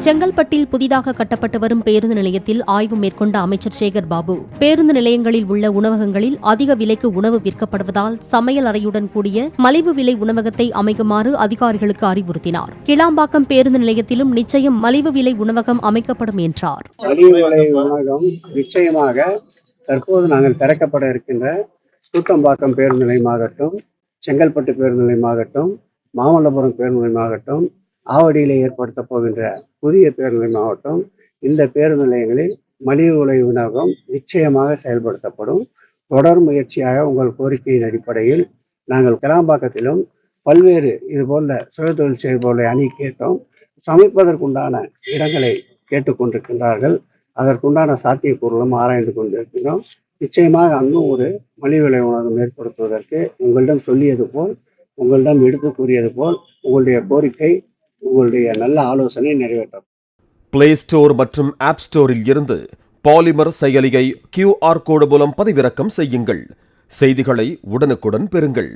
செங்கல்பட்டில் புதிதாக கட்டப்பட்டு வரும் பேருந்து நிலையத்தில் ஆய்வு மேற்கொண்ட அமைச்சர் சேகர் பாபு, பேருந்து நிலையங்களில் உள்ள உணவகங்களில் அதிக விலைக்கு உணவு விற்கப்படுவதால் சமையல் அறையுடன் கூடிய மலிவு விலை உணவகத்தை அமைக்குமாறு அதிகாரிகளுக்கு அறிவுறுத்தினார். கிளாம்பாக்கம் பேருந்து நிலையத்திலும் நிச்சயம் மலிவு விலை உணவகம் அமைக்கப்படும் என்றார். மலிவு விலை உணவகம் நிச்சயமாக தற்போது நாங்கள் திறக்கப்பட இருக்கின்ற கூத்தம்பாக்கம் பேருந்து நிலையமாகட்டும், செங்கல்பட்டு பேருந்து நிலையமாகட்டும், மாமல்லபுரம் பேருந்து நிலையமாகட்டும், ஆவடியிலே ஏற்படுத்த போகின்ற புதிய பேருந்து நிலையமாகட்டும், இந்த பேருந்து நிலையங்களில் மலிவு விலை உணவகம் நிச்சயமாக செயல்படுத்தப்படும். தொடர் முயற்சியாக உங்கள் கோரிக்கையின் அடிப்படையில் நாங்கள் கிளாம்பாக்கத்திலும் பல்வேறு இதுபோன்ற சுயதொழில் செய்பவர்களை அணி கேட்டோம். சமைப்பதற்குண்டான இடங்களை கேட்டுக்கொண்டிருக்கின்றார்கள். அதற்குண்டான சாத்தியக்கூறுகளும் ஆராய்ந்து கொண்டிருக்கிறோம். நிச்சயமாக அங்கும் ஒரு மலிவு விலை உணவகம் ஏற்படுத்துவதற்கு உங்களிடம் சொல்லியது போல், உங்களிடம் எடுத்து கூறியது போல் உங்களுடைய கோரிக்கை, உங்களுடைய நல்ல ஆலோசனை நிறைவேற்றும். பிளே ஸ்டோர் மற்றும் ஆப் ஸ்டோரில் இருந்து பாலிமர் செயலியை QR கோடு மூலம் பதிவிறக்கம் செய்யுங்கள். செய்திகளை உடனுக்குடன் பெறுங்கள்.